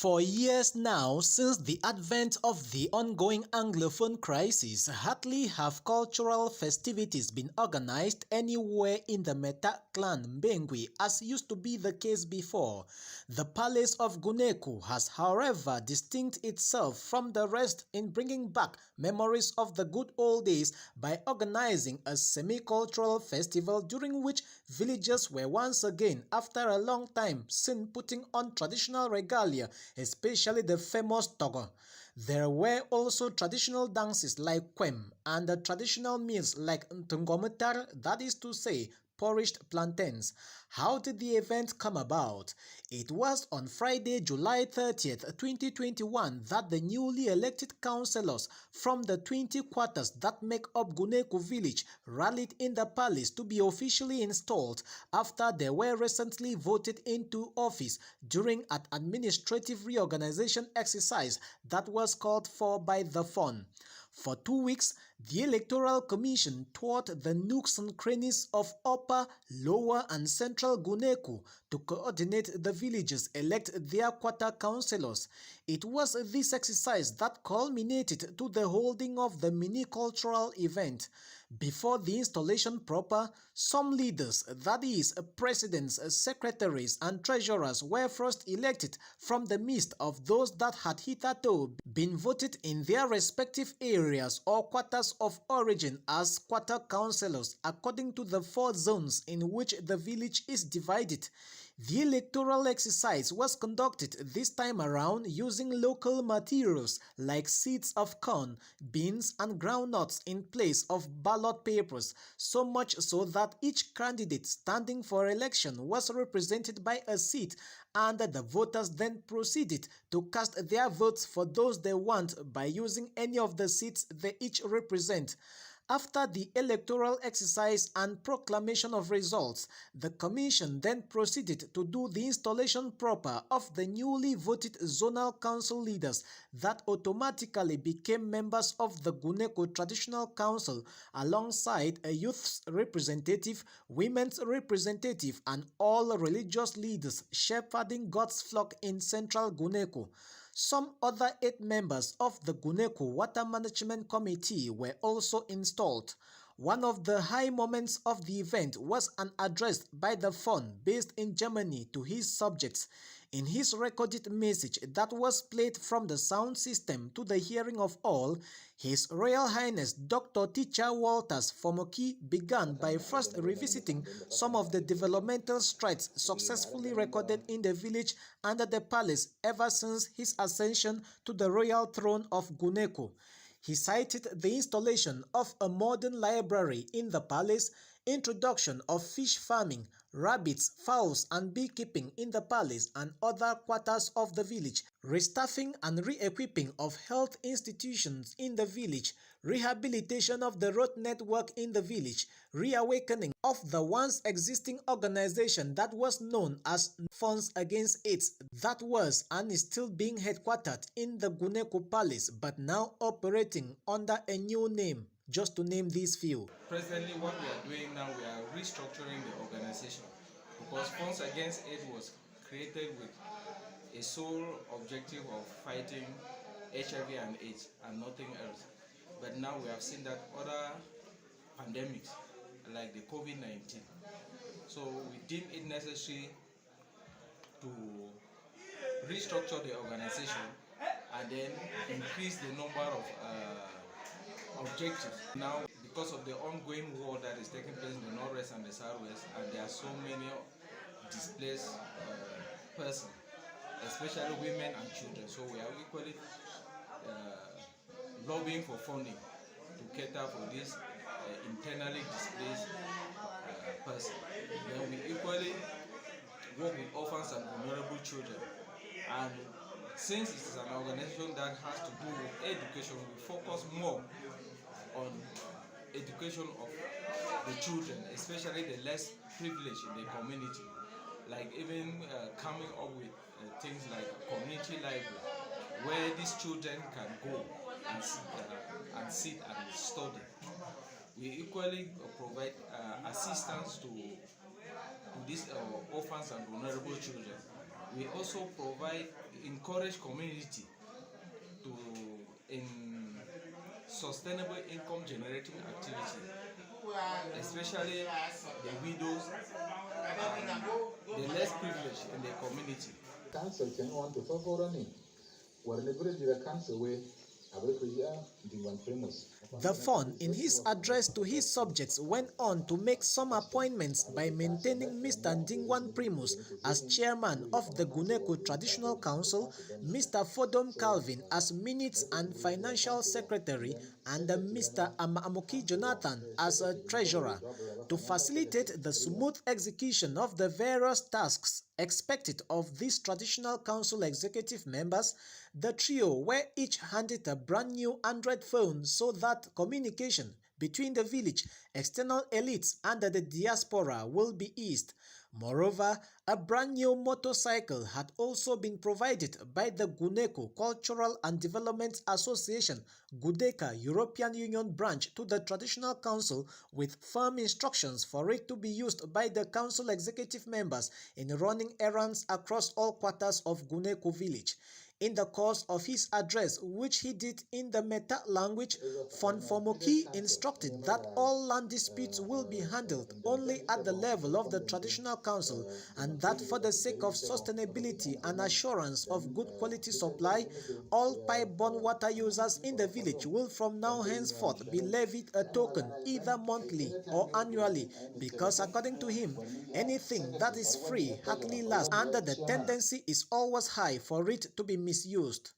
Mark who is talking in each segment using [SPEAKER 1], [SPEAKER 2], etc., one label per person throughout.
[SPEAKER 1] For years now, since the advent of the ongoing Anglophone crisis, hardly have cultural festivities been organized anywhere in the Meta clan Mbengwi as used to be the case before. The palace of Guneku has, however, distincted itself from the rest in bringing back memories of the good old days by organizing a semi-cultural festival during which villagers were once again, after a long time, seen putting on traditional regalia, especially the famous togo. There were also traditional dances like kwem and the traditional meals like ntungomutar, that is to say, polished plantains. How did the event come about? It was on Friday, July 30th, 2021 that the newly elected councillors from the 20 quarters that make up Guneku village rallied in the palace to be officially installed after they were recently voted into office during an administrative reorganization exercise that was called for by the FON. For 2 weeks, the Electoral Commission toured the nooks and crannies of Upper, Lower and Central Guneku to coordinate the villagers elect their quarter councillors. It was this exercise that culminated to the holding of the mini-cultural event. Before the installation proper, some leaders, that is, presidents, secretaries and treasurers, were first elected from the midst of those that had hitherto been voted in their respective areas or quarters of origin as quarter councillors according to the 4 zones in which the village is divided. The electoral exercise was conducted this time around using local materials like seeds of corn, beans and groundnuts in place of ballot papers, so much so that each candidate standing for election was represented by a seat, and the voters then proceeded to cast their votes for those they want by using any of the seats they each represent. After the electoral exercise and proclamation of results, the Commission then proceeded to do the installation proper of the newly voted zonal council leaders that automatically became members of the Guneku Traditional Council alongside a youth's representative, women's representative and all religious leaders shepherding God's flock in central Guneku. Some other 8 members of the Guneku Water Management Committee were also installed. One of the high moments of the event was an address by the FON based in Germany to his subjects. In his recorded message that was played from the sound system to the hearing of all, His Royal Highness Dr. Teacher Walters Fomoki began by first revisiting some of the developmental strides successfully recorded in the village and at the palace ever since his ascension to the royal throne of Guneku. He cited the installation of a modern library in the palace, introduction of fish farming, rabbits, fowls and beekeeping in the palace and other quarters of the village, restaffing and re-equipping of health institutions in the village, rehabilitation of the road network in the village, reawakening of the once existing organization that was known as Funds Against AIDS, that was and is still being headquartered in the Guneku Palace but now operating under a new name, just to name these few.
[SPEAKER 2] Presently, what we are doing now, we are restructuring the organization because Funds Against AIDS was created with a sole objective of fighting HIV and AIDS and nothing else. But now we have seen that other pandemics like the COVID-19. So we deem it necessary to restructure the organization and then increase the number of objectives. Now, because of the ongoing war that is taking place in the Northwest and the Southwest, and there are so many displaced persons, especially women and children, so we are equally lobbying for funding to cater for these internally displaced persons. Then we equally work with orphans and vulnerable children. And since it is an organization that has to do with education, we focus more on education of the children, especially the less privileged in the community. Like even coming up with things like community library, where these children can go and sit and study. We equally provide assistance to these orphans and vulnerable children. We also encourage community in sustainable income generating activity, especially the widows and the less privileged in the community.
[SPEAKER 3] Council can want to favor on it. Where the council way,
[SPEAKER 1] The Fon, in his address to his subjects, went on to make some appointments by maintaining Mr. Ndingwan Primus as chairman of the Guneku Traditional Council, Mr. Fodom Calvin as minutes and financial secretary, and Mr. Amoki Jonathan as a treasurer, to facilitate the smooth execution of the various tasks expected of these traditional council executive members. The trio were each handed a brand new Android phone so that communication between the village, external elites and the diaspora will be eased. Moreover, a brand new motorcycle had also been provided by the Guneku Cultural and Development Association, Gudeka European Union branch, to the Traditional Council, with firm instructions for it to be used by the council executive members in running errands across all quarters of Guneku village. In the course of his address, which he did in the Meta language, Fonfomoki instructed that all land disputes will be handled only at the level of the Traditional Council, and that for the sake of sustainability and assurance of good quality supply, all pipe-borne water users in the village will from now henceforth be levied a token either monthly or annually, because according to him, anything that is free hardly lasts, and the tendency is always high for it to be misused.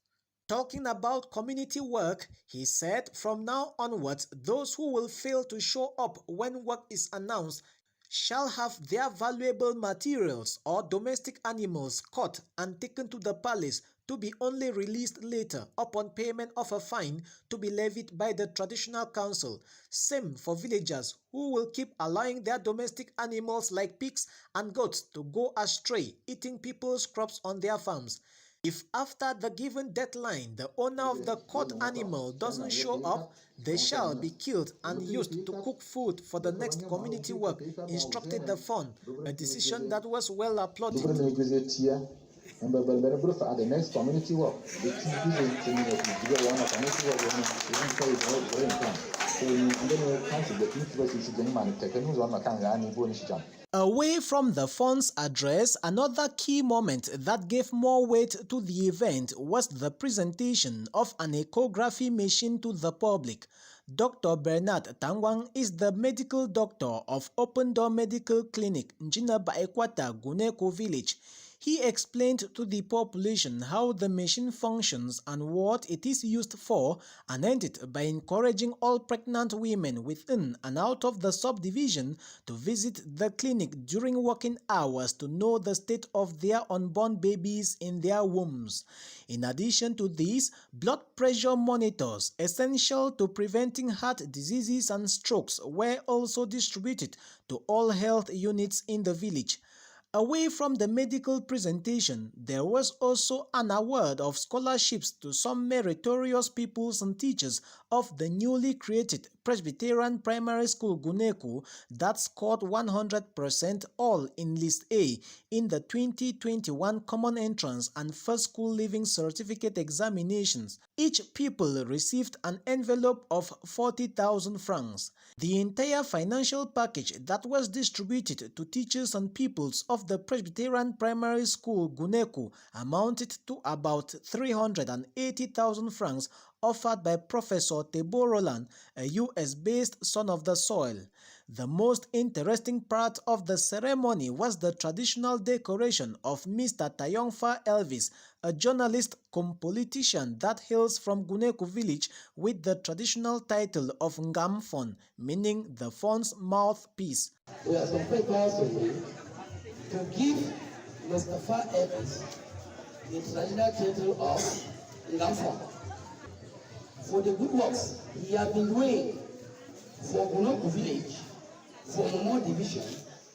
[SPEAKER 1] Talking about community work, he said from now onwards, those who will fail to show up when work is announced shall have their valuable materials or domestic animals caught and taken to the palace to be only released later upon payment of a fine to be levied by the Traditional Council. Same for villagers who will keep allowing their domestic animals like pigs and goats to go astray, eating people's crops on their farms. If after the given deadline the owner of the caught animal doesn't show up, they shall be killed and used to cook food for the next community work, instructed the Fon, a decision that was well applauded.
[SPEAKER 3] The next community work,
[SPEAKER 1] Away from the Fon's address, another key moment that gave more weight to the event was the presentation of an echography machine to the public. Dr. Bernard Tangwang is the medical doctor of Open Door Medical Clinic, Njinaba Ekwata, Guneku village. He explained to the population how the machine functions and what it is used for, and ended by encouraging all pregnant women within and out of the subdivision to visit the clinic during working hours to know the state of their unborn babies in their wombs. In addition to this, blood pressure monitors essential to preventing heart diseases and strokes were also distributed to all health units in the village. Away from the medical presentation, there was also an award of scholarships to some meritorious pupils and teachers of the newly created Presbyterian Primary School Guneku that scored 100% all in List A in the 2021 Common Entrance and First School Living Certificate examinations. Each pupil received an envelope of 40,000 francs. The entire financial package that was distributed to teachers and pupils of the Presbyterian Primary School Guneku amounted to about 380,000 francs, offered by Professor Tebo Roland, a US-based son of the soil. The most interesting part of the ceremony was the traditional decoration of Mr. Tayongfa Elvis, a journalist cum politician that hails from Guneku village, with the traditional title of Ngamfon, meaning the Fon's mouthpiece.
[SPEAKER 4] We are so very today to give Mr. Elvis the traditional title of Ngamfon for the good works he has been doing for Guneku village, for Momo division,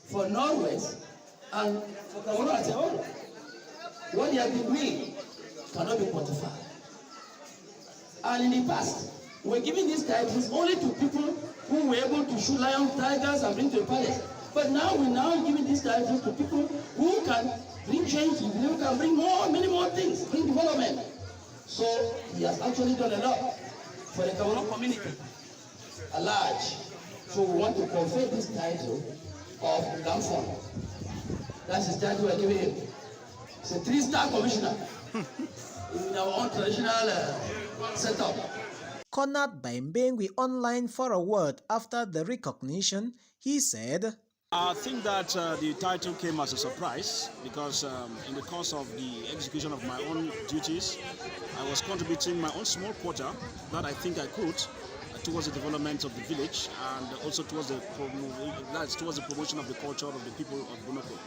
[SPEAKER 4] for Northwest, and for Kawono as a whole. What he has been doing cannot be quantified. And in the past, we were giving these titles only to people who were able to shoot lions, tigers, and bring to the palace. But now we're giving these titles to people who can bring change, we believe we can bring many more things, bring development. So he has actually done a lot for the Cameroon community at large. So we want to confer this title of Gamfon. That's his title we're giving him. It's a 3-star commissioner in our own traditional setup.
[SPEAKER 1] Cornered by Mbengwi online for a word after the recognition, he said,
[SPEAKER 5] I think that the title came as a surprise because in the course of the execution of my own duties, I was contributing my own small quota that I think I could towards the development of the village and also towards the promotion of the culture of the people of Guneku.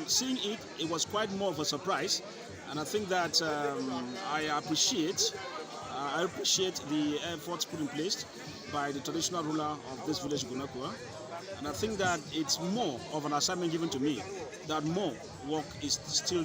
[SPEAKER 5] Seeing it was quite more of a surprise, and I think that I appreciate the efforts put in place by the traditional ruler of this village, Guneku. And I think that it's more of an assignment given to me that more work still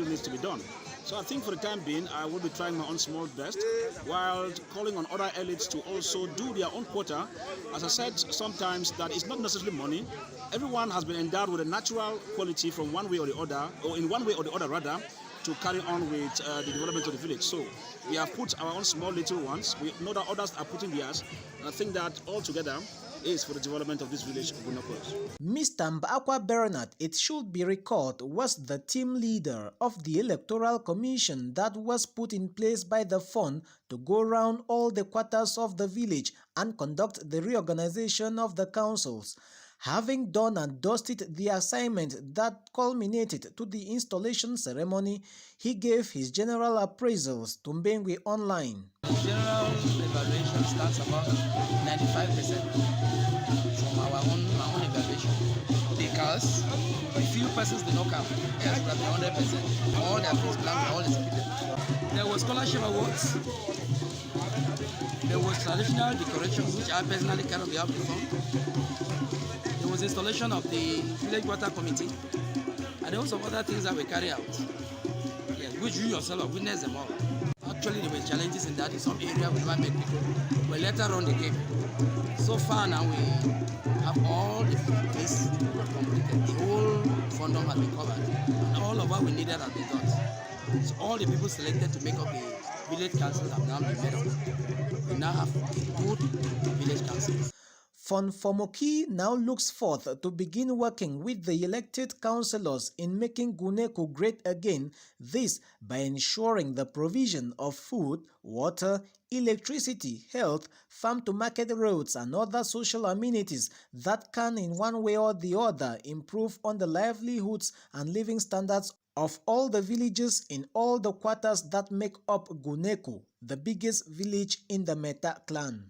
[SPEAKER 5] needs to be done. So I think for the time being, I will be trying my own small best while calling on other elites to also do their own quota. As I said, sometimes that is not necessarily money. Everyone has been endowed with a natural quality from one way or the other, or in one way or the other rather, to carry on with the development of the village. So we have put our own small little ones. We know that others are putting theirs. And I think that all together is for the development of this village of Guneku.
[SPEAKER 1] Mr. Mbakwa Bernard, it should be recalled, was the team leader of the Electoral Commission that was put in place by the fund to go around all the quarters of the village and conduct the reorganization of the councils. Having done and dusted the assignment that culminated to the installation ceremony, he gave his general appraisals to Mbengwi online.
[SPEAKER 6] General evaluation starts about 95% from my own evaluation, because a few persons did not come, else would have been 100%. All their first plans were all executed. There were scholarship awards, there was traditional decorations, which I personally cannot be able to perform. There was installation of the village water committee, and there were some other things that were carried out, yes, which you yourself have witnessed them all. Actually, there were challenges in that in some area we never met before, but later on they came. So far now we have all the place completed. The whole fundum has been covered, and all of what we needed has been done. So all the people selected to make up the village councils have now been made up. We now have good village councils.
[SPEAKER 1] Fon Fomoki now looks forth to begin working with the elected councillors in making Guneku great again, this by ensuring the provision of food, water, electricity, health, farm-to-market roads and other social amenities that can in one way or the other improve on the livelihoods and living standards of all the villages in all the quarters that make up Guneku, the biggest village in the Meta clan.